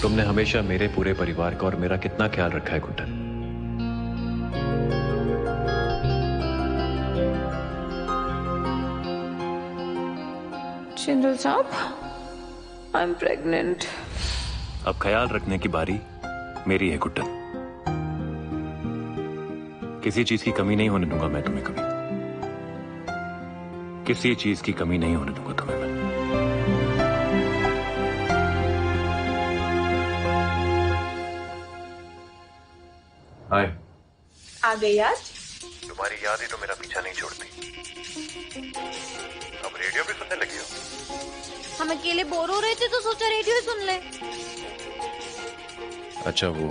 तुमने हमेशा मेरे पूरे परिवार का और मेरा कितना ख्याल रखा है गुड्डन। जिंदल साहब, आई एम प्रेग्नेंट। अब ख्याल रखने की बारी मेरी है गुड्डन। किसी चीज की कमी नहीं होने दूंगा मैं तुम्हें कभी। किसी चीज की कमी नहीं होने दूंगा तुम्हें मैं। हाय। आ गई याद? तुम्हारी याद ही तो मेरा पीछा नहीं छोड़ती। अब रेडियो भी सुनने लगी हो? हम अकेले बोर हो रहे थे तो सोचा रेडियो सुन ले। अच्छा, वो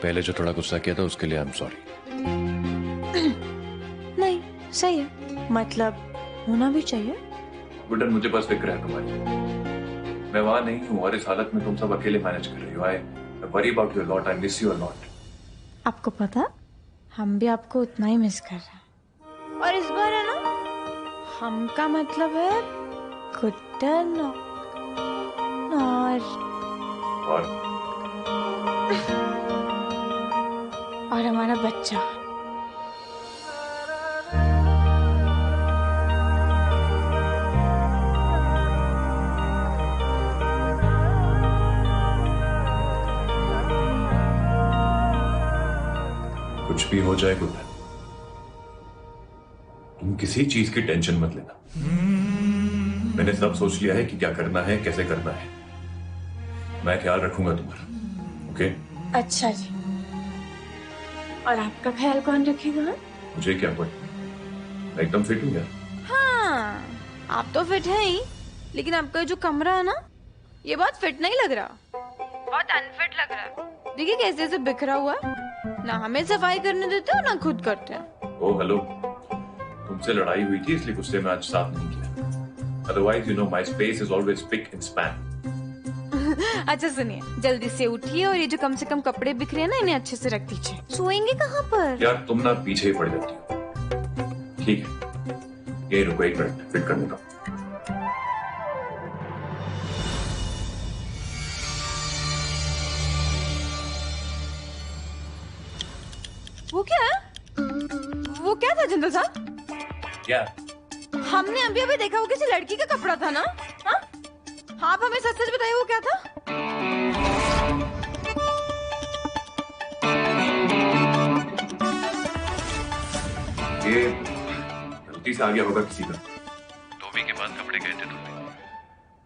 पहले जो थोड़ा गुस्सा किया था उसके लिए आई एम सॉरी। नहीं, सही है, मतलब होना भी चाहिए। गुड्डन, मुझे बस फिक्र है तुम्हारी। मैं वहां नहीं हूँ और इस हालत में तुम सब अकेले मैनेज कर रही हो। I worry about you lot. I miss you a lot. आपको पता, हम भी आपको उतना ही मिस कर रहे हैं। और इस बार है ना, हम का मतलब है गुड्डन और हमारा बच्चा। कुछ भी हो जाए गुड्डन, तुम किसी चीज की टेंशन मत लेना। मैंने सब सोच लिया है कि क्या करना है, कैसे करना है। मैं ख्याल रखूंगा तुम्हारा। ओके? अच्छा जी। और आपका ख्याल कौन रखेगा? मुझे क्या पता, मैं एकदम फिट हूँ यार। हाँ, आप तो फिट है ही, लेकिन आपका जो कमरा है ना, ये बहुत फिट नहीं लग रहा, बहुत अनफिट लग रहा है। देखिए कैसे ऐसे बिखरा हुआ है, ना हमें सफाई करने देते हो ना खुद करते हैं। ओ हेलो, तुमसे लड़ाई हुई थी इसलिए गुस्से में आज साफ नहीं किया। Otherwise, you know, my space is always spick and span. अच्छा सुनिए, जल्दी से उठिए और ये जो कम से कम कपड़े बिखरे हैं ना, इन्हें अच्छे से रख दीजिए। सोएंगे कहाँ पर? यार तुम ना पीछे ही पड़ जाती हो। ठीक है, ये रुको एक मिनट, फिट करने का। वो क्या है? वो क्या था जिंदल साहब? क्या? हमने अभी अभी देखा, वो किसी लड़की का कपड़ा था ना? हाँ? आप हमें सच सच बताइए वो क्या था? ये गलती से आ गया होगा किसी का। धोबी के बाद कपड़े गए थे धोबी।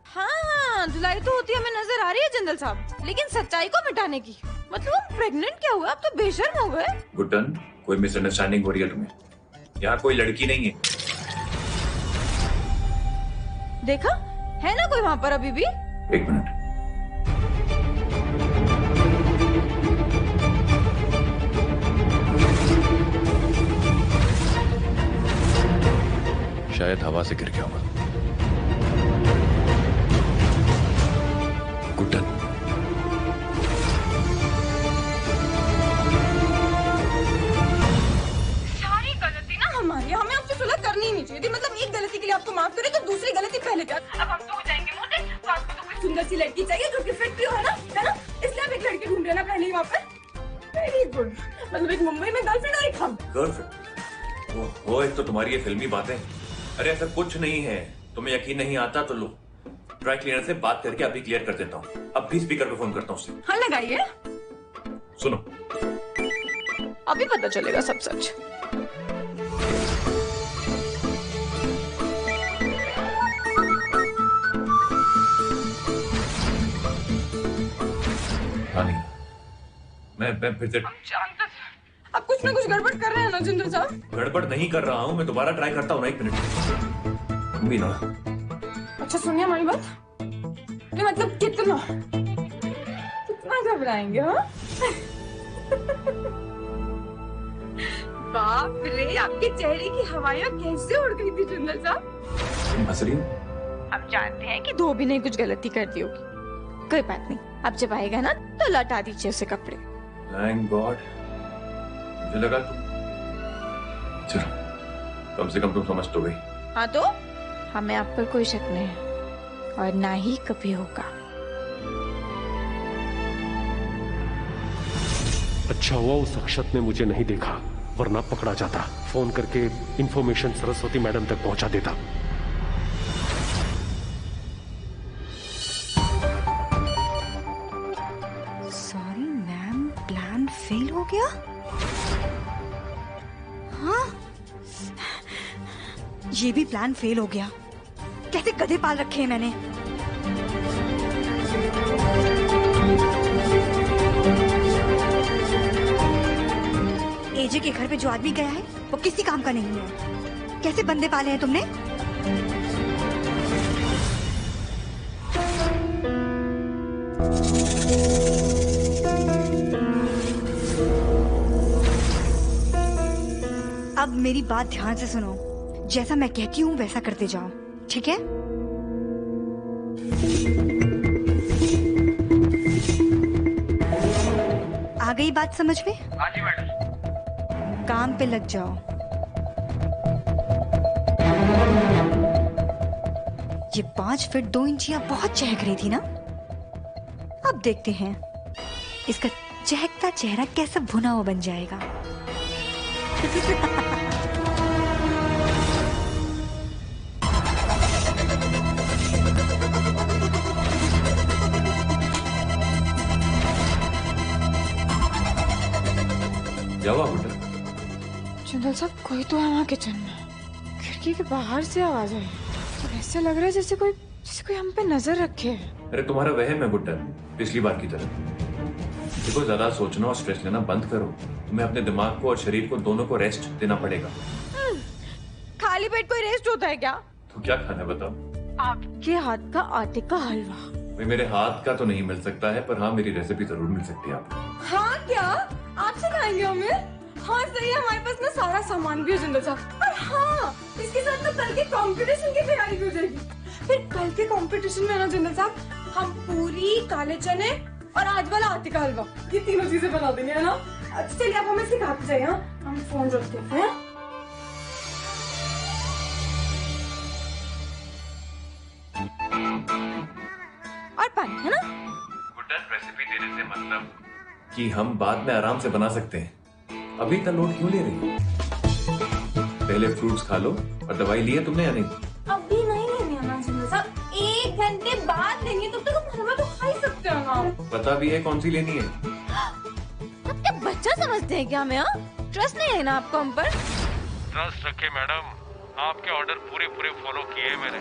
हाँ, धुलाई तो होती हमें नजर आ रही है जिंदल साहब, लेकिन सच्चाई को मिटाने की, मतलब हम प्रेग्नेंट क्या हुआ? आप तो बेशर्म हो गए। गुड्डन, कोई मिसअंडरस्टैंडिंग हो रही है तुम्हें। यहाँ कोई लड़की नहीं है। देखा है ना कोई वहाँ पर अभी भी? एक मिनट। शायद हवा से गिर गया होगा। गुड्डन, सारी गलती ना हमारी, हमें आपसे सुलह करनी ही नहीं चाहिए थी। मतलब एक गलती के लिए आपको माफ करे तो दूसरी गलती पहले कर। अब हम तो हो जाएंगे मोटे, तो आपको तो कोई सुंदर सी लड़की चाहिए जो कि फिट भी हो, है ना? इसलिए आप एक लड़की ढूंढ रहे ना पहले ही वहाँ पर। वेरी गुड, मतलब एक मुंबई में गर्लफ्रेंड और एक हम। गर्लफ्रेंड? वो एक तो तुम्हारी ये फिल्मी बातें। अरे ऐसा कुछ नहीं है। तुम्हें यकीन नहीं आता तो लो, ड्राई क्लीनर से बात करके अभी क्लियर कर देता हूँ। अब भी स्पीकर पे फोन करता हूँ उससे। हाँ लगाइए। सुनो, अभी पता चलेगा सब सच। हाँ नहीं, मैं फिर से आप कुछ ना कुछ गड़बड़ कर रहे हैं ना जिंदल साहब? गड़बड़ नहीं कर रहा हूँ, मैं दोबारा ट्राई करता हूँ ना। एक मिनट तुम भी ना। अच्छा सुनिए हमारी बात, तो मतलब कितना कितना घबराएंगे? हाँ बाप रे, आपके चेहरे की हवाइयाँ कैसे उड़ गई थी जिंदल साहब? हंस रही हूँ? हम जानते हैं कि धोबी ने कुछ गलती कर दी होगी, कोई बात नहीं। अब जब आएगा ना तो लौटा दीजिए उसे कपड़े। थैंक गॉड, मुझे लगा तुम। चलो, कम से कम तुम समझ तो गई। हाँ तो हमें आप पर कोई शक नहीं है और ना ही कभी होगा। अच्छा हुआ उस अक्षत ने मुझे नहीं देखा, वरना पकड़ा जाता। फोन करके इंफॉर्मेशन सरस्वती मैडम तक पहुंचा देता। सॉरी मैम, प्लान फेल हो गया। हाँ, ये भी प्लान फेल हो गया। कैसे गधे पाल रखे हैं मैंने। एजे के घर पे जो आदमी गया है वो किसी काम का नहीं है। कैसे बंदे पाले हैं तुमने? अब मेरी बात ध्यान से सुनो। जैसा मैं कहती हूँ वैसा करते जाओ, ठीक है? आ गई बात समझ में? हाँ जी मैडम। काम पे लग जाओ। ये 5 फीट 2 इंचियां बहुत चहक रही थी ना। अब देखते हैं इसका चहकता चेहरा कैसा भुना हुआ बन जाएगा। क्या हुआ गुड्डन? चंदल साहब, कोई तो है वहाँ किचन में। खिड़की के बाहर से आवाज आई और ऐसे लग रहा है जैसे कोई हम पे नजर रखे है। अरे तुम्हारा वहम है गुड्डन, पिछली बार की तरह। देखो, ज्यादा सोचना और स्ट्रेस लेना बंद करो। तुम्हें अपने दिमाग को और शरीर को दोनों को रेस्ट देना पड़ेगा। खाली पेट कोई रेस्ट होता है क्या? तो क्या खाना है बताओ? आपके हाथ का आटे का हलवा। भाई, मेरे हाथ का तो नहीं मिल सकता है, पर हाँ, मेरी रेसिपी जरूर मिल सकती है आपको। हाँ, क्या आप सिखाएंगे हमें? हाँ सही है, हमारे पास ना सारा सामान भी है चंदल साहब। और हाँ, इसके साथ तो कल के कंपटीशन की तैयारी भी हो जाएगी। फिर कल के कंपटीशन में ना चंदल साहब, हम पूरी काले चने और आज वाला आटे का हलवा, ये तीनों चीजें बना देंगे, है ना? अच्छा चलिए, आप हमें सिखाते जाइए। हाँ, हम फोन रखते हैं। और पानी, है ना? गुड्डन, रेसिपी देने से मतलब कि हम बाद में आराम से बना सकते हैं। अभी इतना लोड क्यों ले रही हो? पहले फ्रूट्स खा लो। और दवाई ली है तुमने या नहीं? अभी नहीं लेनी है ना चंदल साहब, 1 घंटे बाद लेंगे। तब तक हम हलवा तो खा ही सकते हैं ना। पता भी है कौन सी लेनी है? आप क्या बच्चा समझते हैं क्या हमें? ट्रस्ट नहीं है ना आपको हम पर? ट्रस्ट रखे मैडम, आपके ऑर्डर पूरे फॉलो किए हैं मैंने,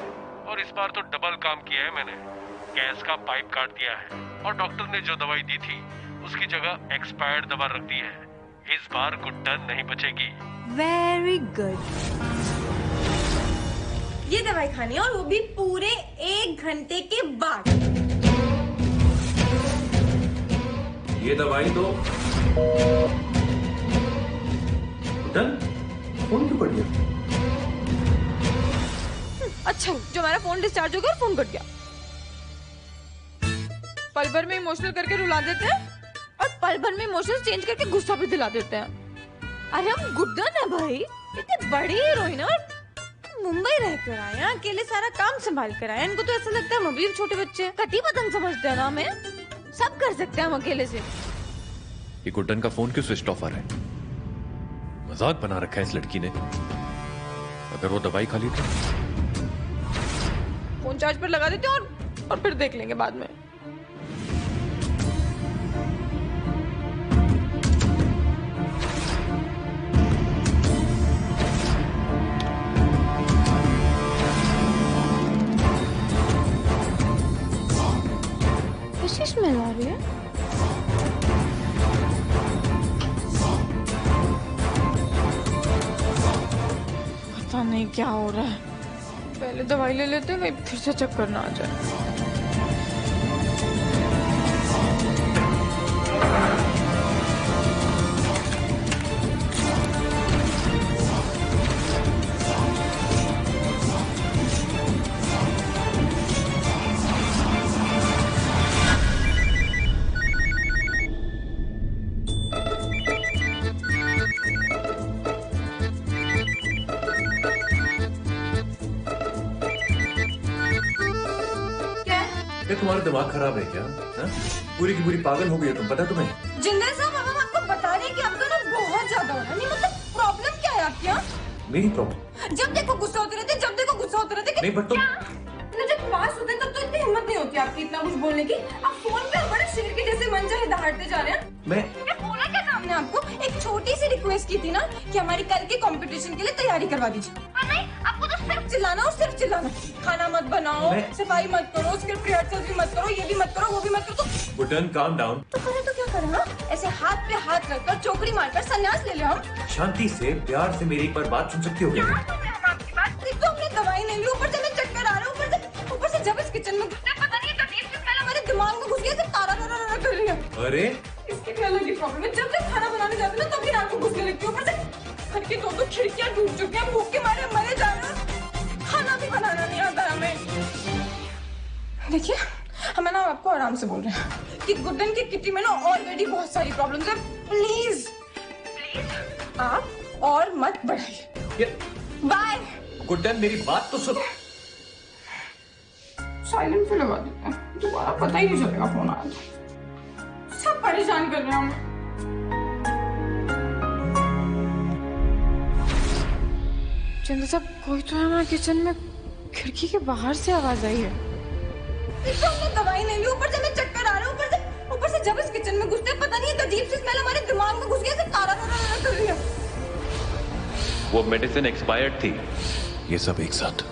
और इस बार तो डबल काम किया है मैंने। गैस का पाइप काट दिया है और डॉक्टर ने जो दवाई दी थी उसकी जगह एक्सपायर्ड दवा रख दी है। इस बार गुड्डन नहीं बचेगी। Very good. ये दवाई खानी है और वो भी पूरे 1 घंटे के बाद। ये दवाई दो। गुड्डन, फोन क्यों कट गया? अच्छा, जो हमारा फोन डिस्चार्ज हो गया और फोन कट गया। पल भर में इमोशनल करके रुला देते हैं और पल भर में इमोशंस चेंज करके गुस्सा भी दिला देते हैं। अरे हम गुड्डन है भाई, इतनी बड़ी हीरोइन है और मुंबई रह कर आए हैं, अकेले सारा काम संभाल कर आए हैं। इनको तो ऐसा लगता है हम अभी छोटे बच्चे कटी पतंग समझते हैं ना हमें। सब कर सकते हैं हम अकेले से। ये गुड्डन का फोन क्यों स्विच ऑफ आ रहा है? मजाक बना रखा है इस लड़की ने। अगर वो दवाई खा ली तो फोन चार्ज पर लगा देते हैं और फिर देख लेंगे बाद में। कैसी स्मेल आ रही है? पता नहीं क्या हो रहा है। पहले दवाई ले लेते हैं, कहीं फिर से चक्कर ना आ जाए। तुम्हारा दिमाग खराब है क्या? हा? पूरी की पूरी पागल हो गई हो तुम, पता है तुम्हें? जिंदल साहब, अब हम आपको नहीं मतलब प्रॉब्लम क्या है आपकी? यहाँ मेरी प्रॉब्लम? जब देखो गुस्सा होते रहते, जब देखो गुस्सा होते रहते। नहीं बट तुम मतलब जब पास होते हैं तब तो इतनी हिम्मत नहीं होती आपकी इतना कुछ बोलने की। आप फोन पे बड़े शेर के जैसे मन चाहे दहाड़ते जा रहे हैं। मैं बोला क्या था हमने आपको? एक छोटी सी रिक्वेस्ट की थी ना कि हमारी कल के कंपटीशन के लिए तैयारी करवा दीजिए। और नहीं, आपको तो सिर्फ चिल्लाना और सिर्फ चिल्लाना। खाना मत बनाओ, सफाई मत करो, स्क्रिप्ट रिहर्सल भी मत करो, ये भी मत करो, वो भी मत करो। तो गुड्डन काम डाउन। तो करें तो क्या करें? हाँ, ऐसे हाथ पे हाथ रखकर चौकड़ी मारकर संन्यास ले ले हम। शांति से प्यार से मेरी एक बार बात सुन सकती हो क्या? आपकी बात एक तो हमने दवाई नहीं ली, ऊपर से मैं चक्कर आ रहा हूँ, ऊपर से जब इस किचन में घुसते पता नहीं तकलीफ से पहले हमारे दिमाग में घुस गया, ऐसे तारा तारा कर रही है। अरे इसकी भी अलग ही प्रॉब्लम है, जब तक खाना बनाने जाते ना तभी रात को घुसने लगती है। ऊपर से घर की दो खिड़कियां टूट चुकी हैं, भूख के मारे मरे जा रहे हैं, खाना भी बनाना नहीं आता हमें। देखिए हम ना आपको आराम से बोल रहे हैं कि गुड्डन की किटी में ना ऑलरेडी बहुत सारी प्रॉब्लम्स है। प्लीज प्लीज आप और मत बढ़ाइए। बाय। गुड्डन मेरी बात तो सुन। साइलेंट पे लगा देते हैं, दोबारा पता ही नहीं चलेगा फोन आया तो। सब परेशान कर रहे हैं हमें। चंद्र साहब कोई तो है हमारे किचन में, खिड़की के बाहर से आवाज आई है। एक तो हमने दवाई नहीं ली, ऊपर से मैं चक्कर आ रहा हूँ, ऊपर से जब इस किचन में घुसते पता नहीं अजीब सी स्मेल हमारे दिमाग में घुस गया, ऐसे तारा तारा कर रही है। वो मेडिसिन एक्सपायर्ड थी। ये सब एक साथ।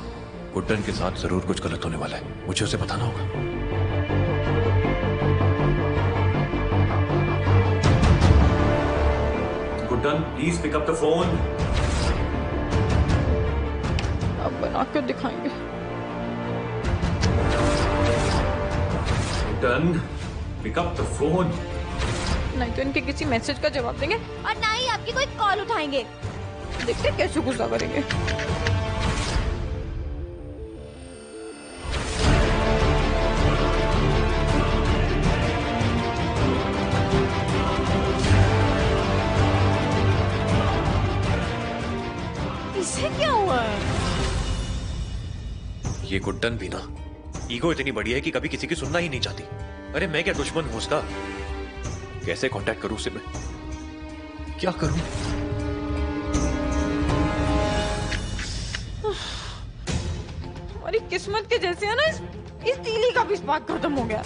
गुड्डन के साथ जरूर कुछ गलत होने वाला है, मुझे उसे बताना होगा। Guddan please pick up the phone. अब बना कर दिखाएंगे। Guddan pick up the phone. नहीं तो इनके किसी मैसेज का जवाब देंगे और ना ही आपकी कोई कॉल उठाएंगे। देखते कैसे गुस्सा करेंगे। इसे क्या हुआ है? ये गुड्डन भी ना ईगो इतनी बड़ी है कि कभी किसी की सुनना ही नहीं चाहती। अरे मैं क्या दुश्मन हूं उसका? कैसे कांटेक्ट करूं उसे मैं? क्या करूं? हमारी किस्मत के जैसे है ना, इस तीली का भी स्पार्क खत्म हो गया।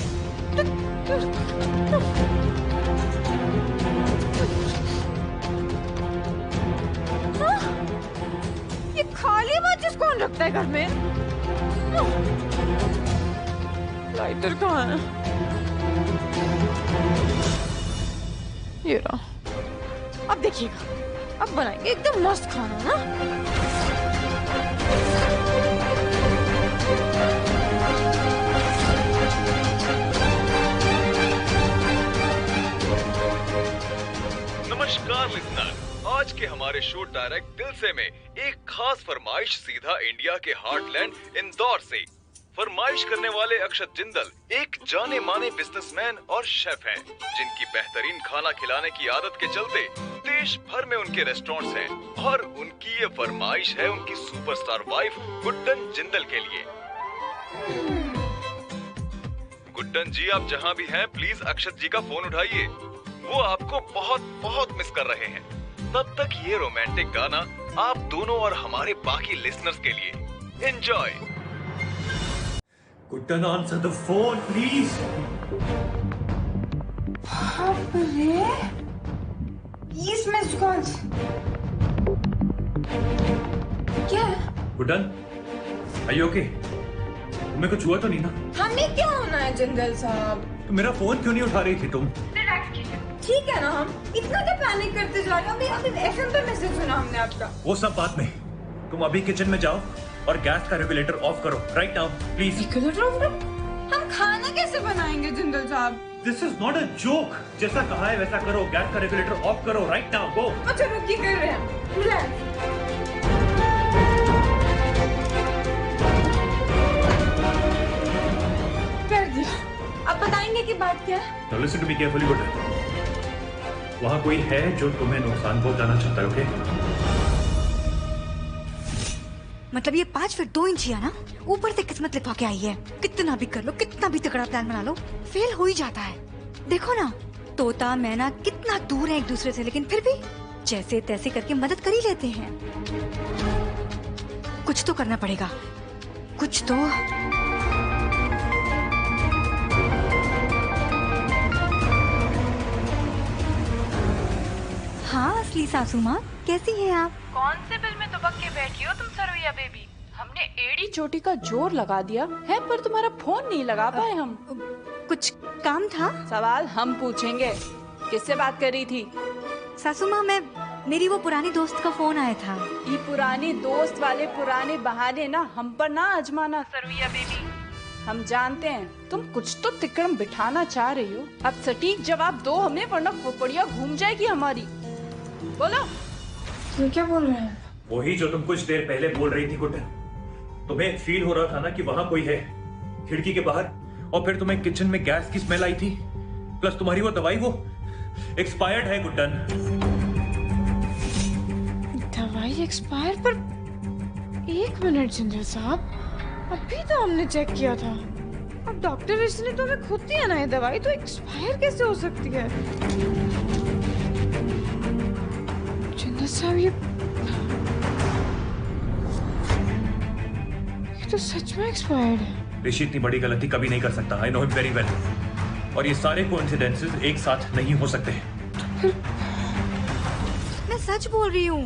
ये खाली माचिस कौन रखता है घर में? लाइटर कहाँ है? ये रहा। अब देखिएगा, अब बनाएंगे एकदम मस्त खाना ना। नमस्कार लिसनर, आज के हमारे शो डायरेक्ट दिल से में एक खास फरमाइश सीधा इंडिया के हार्टलैंड इंदौर से। फरमाइश करने वाले अक्षत जिंदल एक जाने माने बिजनेसमैन और शेफ हैं, जिनकी बेहतरीन खाना खिलाने की आदत के चलते देश भर में उनके रेस्टोरेंट्स हैं और उनकी ये फरमाइश है उनकी सुपरस्टार वाइफ गुड्डन जिंदल के लिए। गुड्डन जी आप जहाँ भी हैं प्लीज अक्षत जी का फोन उठाइए, वो आपको बहुत बहुत मिस कर रहे हैं। तब तक ये रोमांटिक गाना आप दोनों और हमारे बाकी लिसनर्स के लिए। Enjoy. Guddan answer the phone please. अरे 20 मिस्ड कॉल्स। क्या है? Guddan are you okay? तुम्हें कुछ हुआ तो नहीं ना? हमें क्या होना है जिंदल साहब? तो मेरा फोन क्यों नहीं उठा रही थी तुम? ठीक है ना, हम इतना क्या पैनिक करते जा रहे हैं? अभी एफएम पे मैसेज सुना हमने आपका। वो सब बात में, तुम अभी किचन में जाओ और गैस का रेगुलेटर ऑफ करो right now please. Regulator of करो? हम खाना कैसे बनाएंगे जिंदल साहब? This is not a joke. जैसा कहा है वैसा करो, गैस का रेगुलेटर ऑफ करो राइट नाउ गो। अच्छा रुकिए, कर रहे हैं। रिलैक्स। कर दिया। अब बताएंगे कि बात क्या है? Now listen to me carefully Guddan. वहां कोई है जो तुम्हें नुकसान पहुंचाना चाहता है, ओके? मतलब ये 5 फीट 2 इंच ही है ना, ऊपर से किस्मत लिखा के आई है। कितना भी कर लो, कितना भी तगड़ा प्लान बना लो, फेल हो ही जाता है। देखो ना, तोता मैना कितना दूर है एक दूसरे से, लेकिन फिर भी जैसे तैसे करके मदद कर ही लेते हैं। कुछ तो करना पड़ेगा, कुछ तो। हाँ असली सासू माँ, कैसी हैं आप? कौन से बिल में दुबक के बैठी हो तुम सरोया बेबी? हमने एड़ी चोटी का जोर लगा दिया है, पर तुम्हारा फोन नहीं लगा पाए हम। कुछ काम था? सवाल हम पूछेंगे, किससे बात कर रही थी? सासू माँ, मेरी वो पुरानी दोस्त का फोन आया था। ये पुरानी दोस्त वाले पुराने बहाने ना हम पर ना आजमाना सरोया बेबी। हम जानते हैं तुम कुछ तो तिकड़म बिठाना चाह रही हो। अब सटीक जवाब दो हमें, वरना खोपड़िया घूम जाएगी हमारी। बोलो। तुम क्या बोल रहे हैं? वही जो तुम कुछ देर पहले बोल रही थी गुड्डन। तुम्हें फील हो रहा था ना कि वहां कोई है खिड़की के बाहर, और फिर तुम्हें किचन में गैस की स्मेल आई थी, प्लस तुम्हारी वो दवाई वो एक्सपायर्ड है गुड्डन। दवाई एक्सपायर? पर एक मिनट जिंदल साहब, अभी तो हमने चेक किया था। अब डॉक्टर इसने तो हमें खुद दिया ना ये दवाई, तो एक्सपायर कैसे हो सकती है? जिंदल साहब ये तो सच में एक्सपायर्ड है। ऋषि इतनी बड़ी गलती कभी नहीं कर सकता। I know him very well. और ये सारे कोइंसिडेंसेस एक साथ नहीं हो सकते। मैं सच बोल रही हूँ,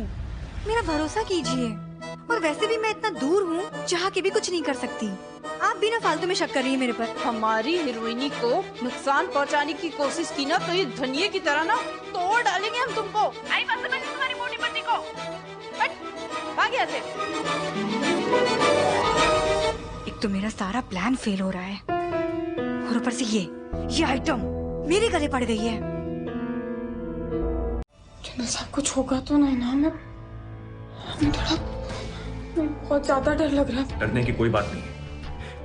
मेरा भरोसा कीजिए। और वैसे भी मैं इतना दूर हूँ, चाह के भी कुछ नहीं कर सकती। आप भी ना फालतू में शक कर रही है मेरे पर। हमारी हीरोइनी को नुकसान पहुंचाने की कोशिश की ना, तो ये धनिये की तरह ना तोड़ डालेंगे हम तुमको। आई बात समझ तुम्हारी मोटी पत्नी को। भाग यहाँ से। एक तो मेरा सारा प्लान फेल हो रहा है, और ऊपर से ये आइटम मेरे गले पड़ गई है। जिंदल साहब कुछ होगा तो नहीं ना? हमें बहुत ज्यादा डर लग रहा है। डरने की कोई बात नहीं है,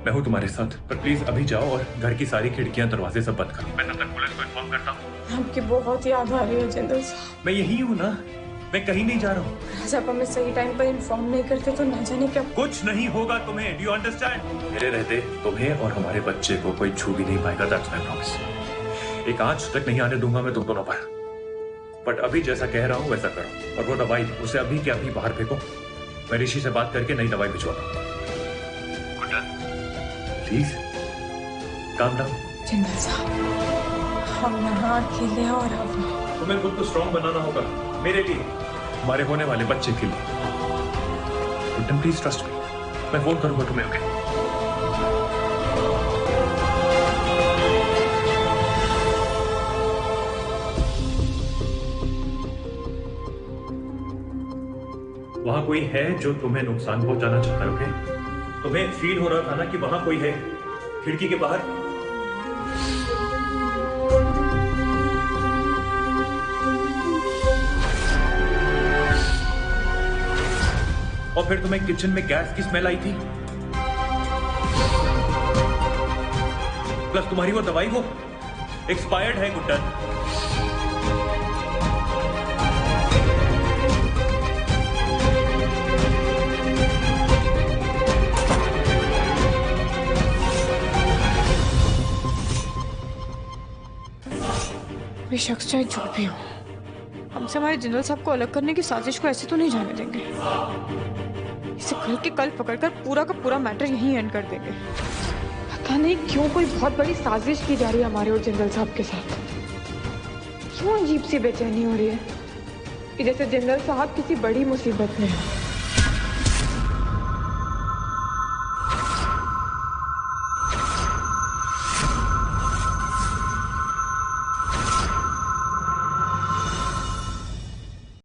मैं हूँ तुम्हारे साथ। पर प्लीज अभी जाओ और घर की सारी खिड़कियां दरवाजे सब बंद करो। मैं तब तक पुलिस को इन्फॉर्म करता हूँ। आपकी बहुत याद आ रही है जिंदल साहब। मैं यही हूँ ना, मैं कहीं नहीं जा रहा हूँ। आज आप हमें सही टाइम पर इन्फॉर्म नहीं करते तो न जाने क्या कुछ नहीं होगा तुम्हें। Do you understand? मेरे रहते तुम्हें और हमारे बच्चे को कोई छू भी नहीं पाएगा। That's my promise. एक आंच तक नहीं आने दूंगा मैं तुम दोनों पर। बट अभी जैसा कह रहा हूँ वैसा करो। और वो दवाई उसे अभी के अभी बाहर फेंको। मैं ऋषि से बात करके नई दवाई भिजवाता हूँ। Please calm down. जिंदल साहब हम यहाँ अकेले और अब तुम्हें खुद को स्ट्रॉन्ग बनाना होगा, मेरे लिए, हमारे होने वाले बच्चे के लिए। गुड्डन प्लीज ट्रस्ट मी, मैं फोन करूंगा तुम्हें। ओके? वहां कोई है जो तुम्हें नुकसान पहुंचाना चाहता है। ओके? तुम्हें फील हो रहा था ना कि वहां कोई है खिड़की के बाहर। और फिर तुम्हें किचन में गैस की स्मेल आई थी, प्लस तुम्हारी वो दवाई वो एक्सपायर्ड है गुड्डन। वे शख्स चाहे जो भी हो, हमसे हमारे जिंदल साहब को अलग करने की साजिश को ऐसे तो नहीं जाने देंगे। इसे कल के कल पकड़कर पूरा का पूरा मैटर यहीं एंड कर देंगे। पता नहीं क्यों कोई बहुत बड़ी साजिश की जा रही है हमारे और जिंदल साहब के साथ। क्यों अजीब सी बेचैनी हो रही है कि जैसे जिंदल साहब किसी बड़ी मुसीबत में है।